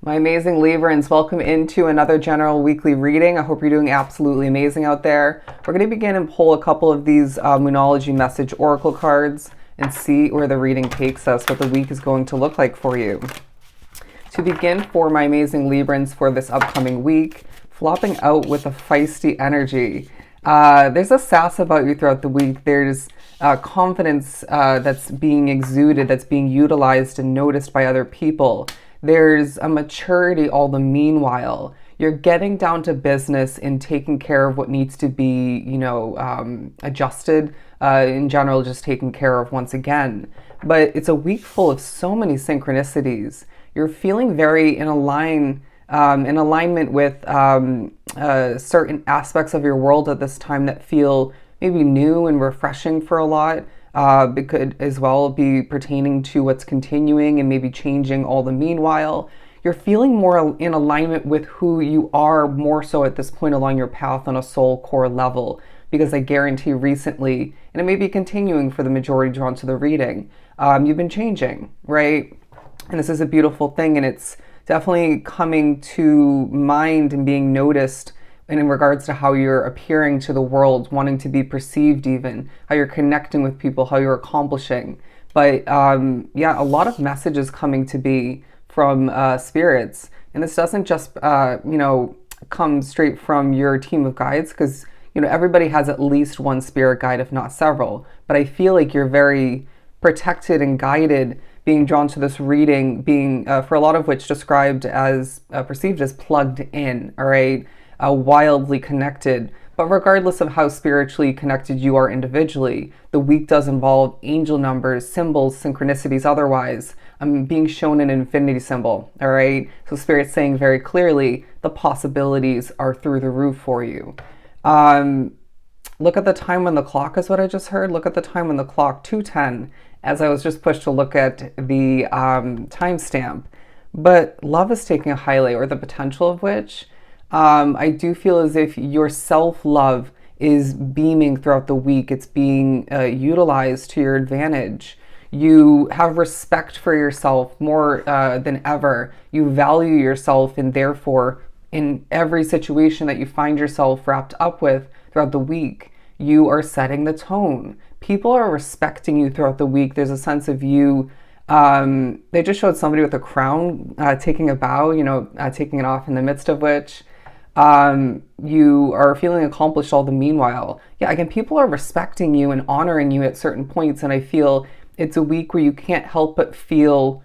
My amazing Librans, welcome into another general weekly reading. I hope you're doing absolutely amazing out there. We're going to begin and pull a couple of these Moonology message oracle cards and see where the reading takes us, what the week is going to look like for you. To begin for my amazing Librans for this upcoming week, flopping out with a feisty energy. There's a sass about you throughout the week. There's confidence that's being exuded, that's being utilized and noticed by other people. There's a maturity all the meanwhile. You're getting down to business and taking care of what needs to be, adjusted, in general, just taken care of once again. But it's a week full of so many synchronicities. You're feeling very in alignment with certain aspects of your world at this time that feel maybe new and refreshing for a lot. It could as well be pertaining to what's continuing and maybe changing all the meanwhile. You're feeling more in alignment with who you are more so at this point along your path on a soul core level, because I guarantee recently, and it may be continuing for the majority drawn to the reading, you've been changing, right? And this is a beautiful thing, and it's definitely coming to mind and being noticed in regards to how you're appearing to the world, wanting to be perceived even, how you're connecting with people, how you're accomplishing. But a lot of messages coming to be from spirits. And this doesn't just, come straight from your team of guides, because, everybody has at least one spirit guide, if not several. But I feel like you're very protected and guided, being drawn to this reading, being, for a lot of which described as, perceived as plugged in, all right? Wildly connected. But regardless of how spiritually connected you are individually, the week does involve angel numbers, symbols, synchronicities, otherwise. I'm being shown an infinity symbol, all right? So Spirit's saying very clearly the possibilities are through the roof for you. Look at the time on the clock is what I just heard. Look at the time on the clock, 2:10, as I was just pushed to look at the timestamp. But love is taking a highlight, or the potential of which. I do feel as if your self-love is beaming throughout the week. It's being utilized to your advantage. You have respect for yourself more than ever. You value yourself, and therefore, in every situation that you find yourself wrapped up with throughout the week, you are setting the tone. People are respecting you throughout the week. There's a sense of you. They just showed somebody with a crown taking a bow, taking it off, in the midst of which you are feeling accomplished all the meanwhile. Yeah, again, people are respecting you and honoring you at certain points, and I feel it's a week where you can't help but feel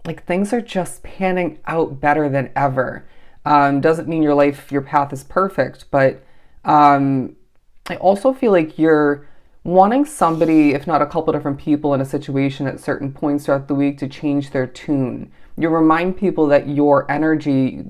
like things are just panning out better than ever. Doesn't mean your path is perfect, but I also feel like you're wanting somebody, if not a couple different people in a situation at certain points throughout the week, to change their tune. You remind people that your energy,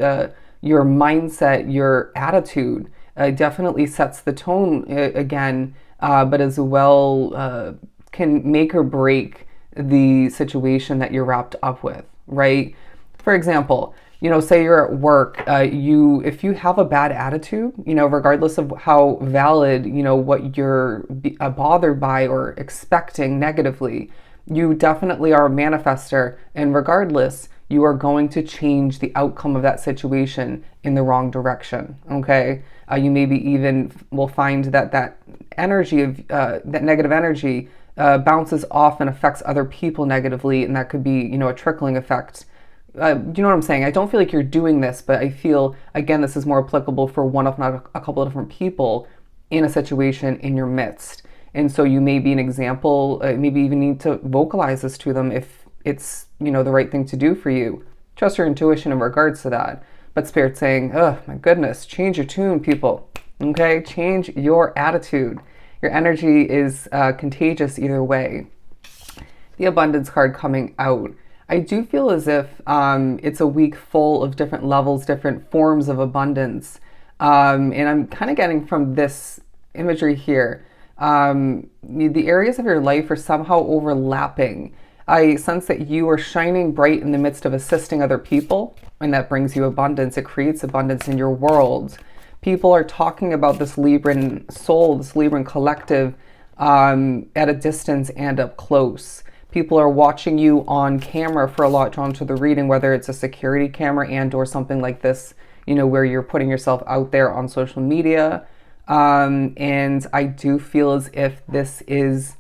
your mindset, your attitude definitely sets the tone again, but as well can make or break the situation that you're wrapped up with, right? For example, say you're at work, if you have a bad attitude, regardless of how valid, what you're bothered by or expecting negatively, you definitely are a manifester, and regardless, you are going to change the outcome of that situation in the wrong direction, okay? You maybe even will find that energy of, that negative energy bounces off and affects other people negatively, and that could be, a trickling effect. Do you know what I'm saying? I don't feel like you're doing this, but I feel, again, this is more applicable for one, if not a couple of different people in a situation in your midst. And so you may be an example, maybe even need to vocalize this to them if it's, the right thing to do for you. Trust your intuition in regards to that. But Spirit's saying, oh my goodness, change your tune, people. Okay? Change your attitude. Your energy is contagious either way. The abundance card coming out. I do feel as if it's a week full of different levels, different forms of abundance. And I'm kind of getting from this imagery here, the areas of your life are somehow overlapping. I sense that you are shining bright in the midst of assisting other people, and that brings you abundance. It creates abundance in your world. People are talking about this Libran soul, this Libran collective, at a distance and up close. People are watching you on camera for a lot, drawn to the reading, whether it's a security camera and or something like this, you know, where you're putting yourself out there on social media. And I do feel as if this is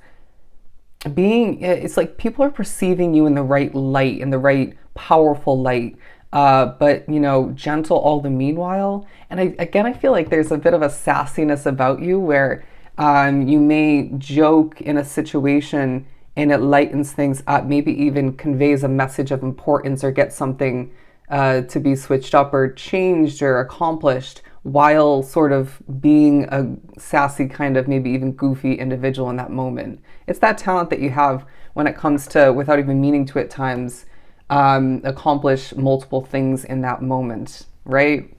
it's like people are perceiving you in the right light, in the right powerful light, but you know, gentle all the meanwhile. And I feel like there's a bit of a sassiness about you where you may joke in a situation and it lightens things up, maybe even conveys a message of importance or get something to be switched up or changed or accomplished, while sort of being a sassy, kind of maybe even goofy individual in that moment. It's that talent that you have when it comes to, without even meaning to at times, accomplish multiple things in that moment, right?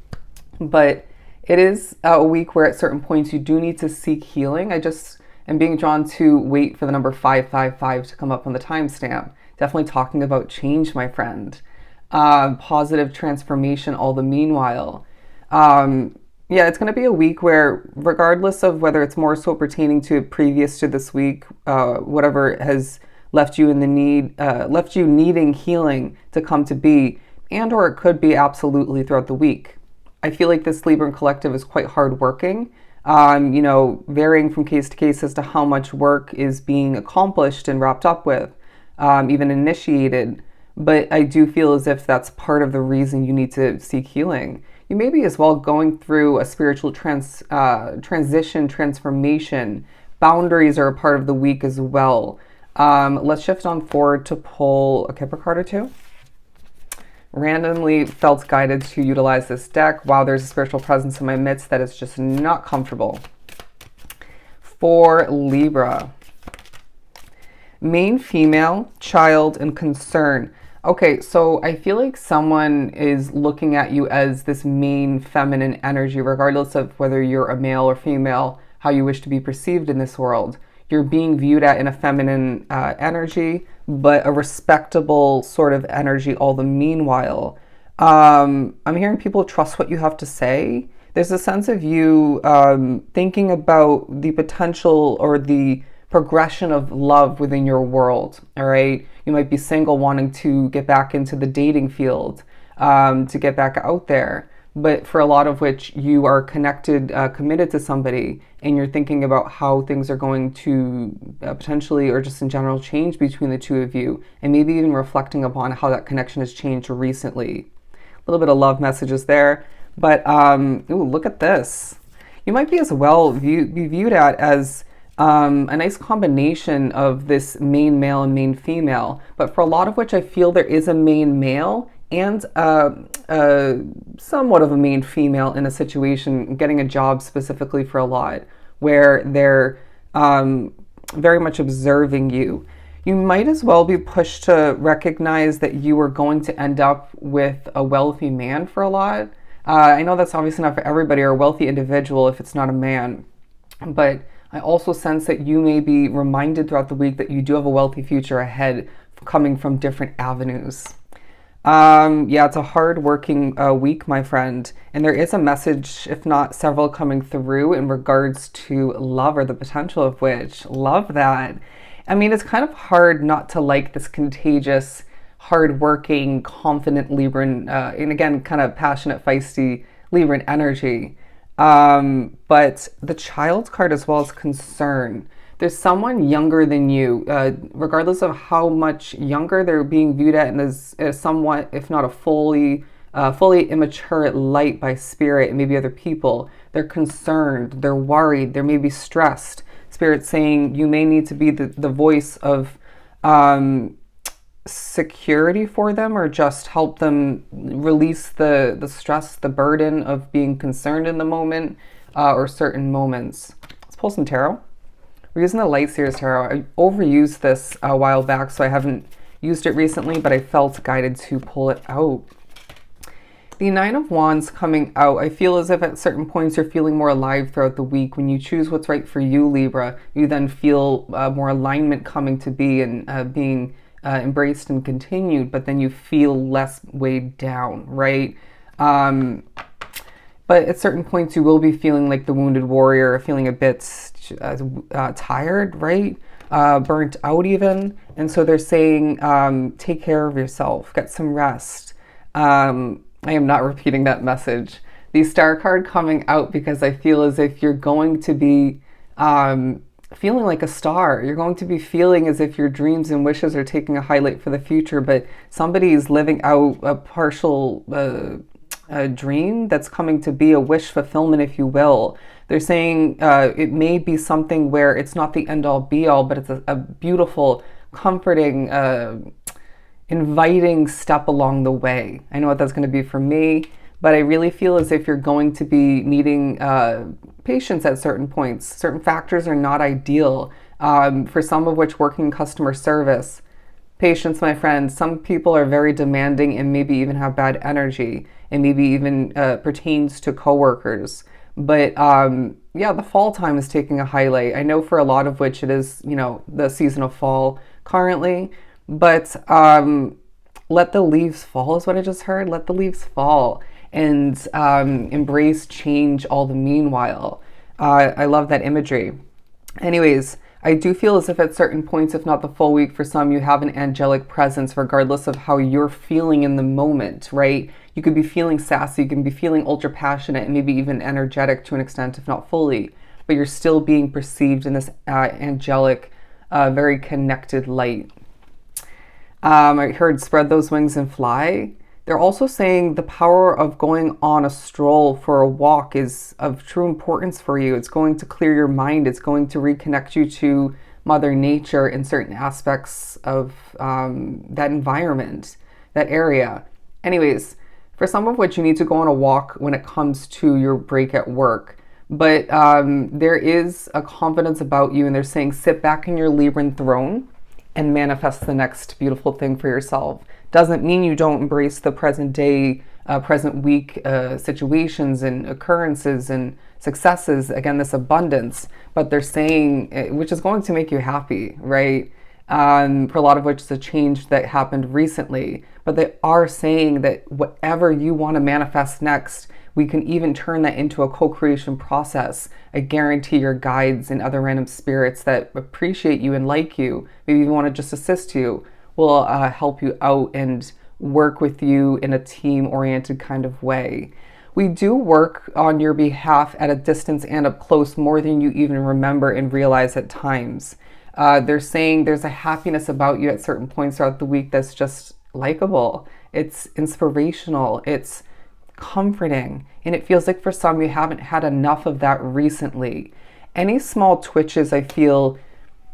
But it is a week where at certain points you do need to seek healing. I just am being drawn to wait for the number 555 to come up on the timestamp. Definitely talking about change, my friend. Positive transformation all the meanwhile. Yeah, it's going to be a week where, regardless of whether it's more so pertaining to previous to this week, whatever has left you in the left you needing healing to come to be, and or it could be absolutely throughout the week. I feel like this Libran collective is quite hardworking, you know, varying from case to case as to how much work is being accomplished and wrapped up with, even initiated. But I do feel as if that's part of the reason you need to seek healing. You may be as well going through a spiritual transition, transformation. Boundaries are a part of the week as well. Let's shift on forward to pull a Kipper card or two. Randomly felt guided to utilize this deck. Wow, there's a spiritual presence in my midst that is just not comfortable. For Libra. Main female, child, and concern. Okay, so I feel like someone is looking at you as this main feminine energy, regardless of whether you're a male or female, how you wish to be perceived in this world. You're being viewed at in a feminine energy, but a respectable sort of energy all the meanwhile. I'm hearing people trust what you have to say. There's a sense of you thinking about the potential or the progression of love within your world, all right? You might be single, wanting to get back into the dating field, to get back out there, but for a lot of which you are connected, committed to somebody, and you're thinking about how things are going to potentially, or just in general, change between the two of you, and maybe even reflecting upon how that connection has changed recently. A little bit of love messages there, but ooh, look at this. You might be as well be viewed at as a nice combination of this main male and main female, but for a lot of which I feel there is a main male and somewhat of a main female in a situation, getting a job specifically for a lot, where they're very much observing you. You might as well be pushed to recognize that you are going to end up with a wealthy man for a lot. I know that's obviously not for everybody, or a wealthy individual if it's not a man, but I also sense that you may be reminded throughout the week that you do have a wealthy future ahead, coming from different avenues. Yeah, it's a hard-working week, my friend, and there is a message, if not several, coming through in regards to love, or the potential of which. Love that. I mean, it's kind of hard not to like this contagious, hard-working, confident Libran, and again, kind of passionate, feisty Libran energy. But the child card as well as concern. There's someone younger than you, regardless of how much younger they're being viewed at, and as somewhat, if not a fully immature light by spirit and maybe other people. They're concerned, they're worried, they're maybe stressed. Spirit saying you may need to be the voice of security for them, or just help them release the stress, the burden of being concerned in the moment, or certain moments. Let's pull some tarot. We're using the Light Seers Tarot. I overused this a while back, so I haven't used it recently, but I felt guided to pull it out. The Nine of Wands coming out. I feel as if at certain points you're feeling more alive throughout the week. When you choose what's right for you, Libra, you then feel more alignment coming to be, and being embraced and continued, but then you feel less weighed down, right? But at certain points you will be feeling like the wounded warrior, feeling a bit tired, right? burnt out even. And so they're saying, take care of yourself, get some rest. I am not repeating that message. The star card coming out because I feel as if you're going to be feeling like a star. You're going to be feeling as if your dreams and wishes are taking a highlight for the future, but somebody is living out a partial a dream that's coming to be a wish fulfillment, if you will. They're saying it may be something where it's not the end all be all, but it's a beautiful, comforting, inviting step along the way. I know what that's going to be for me, but I really feel as if you're going to be needing patience at certain points. Certain factors are not ideal, for some of which working in customer service. Patience, my friend. Some people are very demanding and maybe even have bad energy, and maybe even pertains to coworkers. But yeah, the fall time is taking a highlight. I know for a lot of which it is, the season of fall currently, but let the leaves fall is what I just heard. Let the leaves fall and embrace change all the meanwhile. I love that imagery. Anyways, I do feel as if at certain points, if not the full week, for some, you have an angelic presence regardless of how you're feeling in the moment, right? You could be feeling sassy, you can be feeling ultra passionate and maybe even energetic to an extent, if not fully, but you're still being perceived in this angelic, very connected light. I heard spread those wings and fly. They're also saying the power of going on a stroll for a walk is of true importance for you. It's going to clear your mind. It's going to reconnect you to Mother Nature in certain aspects of that environment, that area. Anyways, for some of which you need to go on a walk when it comes to your break at work. But there is a confidence about you, and they're saying sit back in your Libran throne and manifest the next beautiful thing for yourself. Doesn't mean you don't embrace the present day, present week situations and occurrences and successes, again, this abundance, but they're saying, which is going to make you happy, right? For a lot of which is a change that happened recently, but they are saying that whatever you want to manifest next, we can even turn that into a co-creation process. I guarantee your guides and other random spirits that appreciate you and like you, maybe even want to just assist you, will help you out and work with you in a team-oriented kind of way. We do work on your behalf at a distance and up close more than you even remember and realize at times. They're saying there's a happiness about you at certain points throughout the week that's just likable. It's inspirational. It's comforting. And it feels like for some you haven't had enough of that recently. Any small twitches, I feel,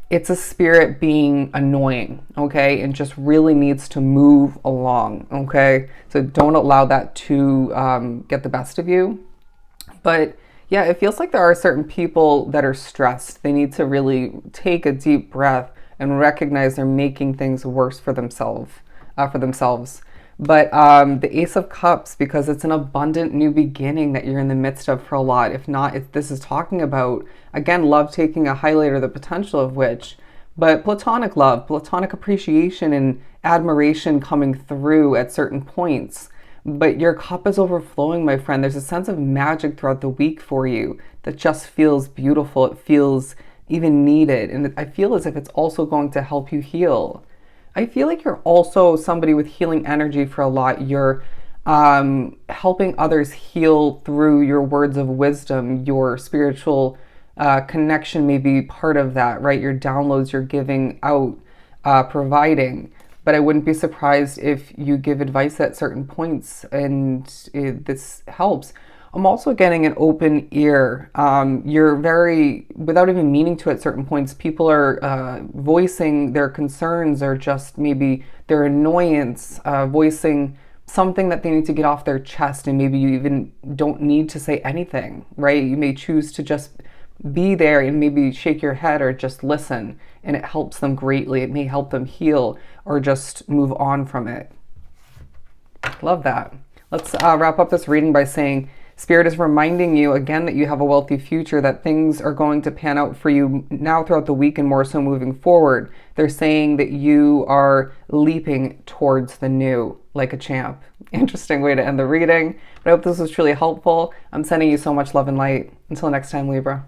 it's a spirit being annoying, okay? And just really needs to move along, okay? So don't allow that to get the best of you. But yeah, it feels like there are certain people that are stressed. They need to really take a deep breath and recognize they're making things worse for themselves. But the Ace of Cups, because it's an abundant new beginning that you're in the midst of for a lot. If not, this is talking about, again, love taking a highlight or the potential of which, but platonic love, platonic appreciation and admiration coming through at certain points. But your cup is overflowing, my friend. There's a sense of magic throughout the week for you that just feels beautiful. It feels even needed. And I feel as if it's also going to help you heal. I feel like you're also somebody with healing energy for a lot. You're helping others heal through your words of wisdom. Your spiritual connection may be part of that, right? Your downloads you're giving out, providing. But I wouldn't be surprised if you give advice at certain points and this helps. I'm also getting an open ear. You're very, without even meaning to at certain points, people are voicing their concerns or just maybe their annoyance, voicing something that they need to get off their chest, and maybe you even don't need to say anything, right? You may choose to just be there and maybe shake your head or just listen, and it helps them greatly. It may help them heal or just move on from it. Love that. Let's wrap up this reading by saying, Spirit is reminding you again that you have a wealthy future, that things are going to pan out for you now throughout the week and more so moving forward. They're saying that you are leaping towards the new like a champ. Interesting way to end the reading. But I hope this was truly helpful. I'm sending you so much love and light. Until next time, Libra.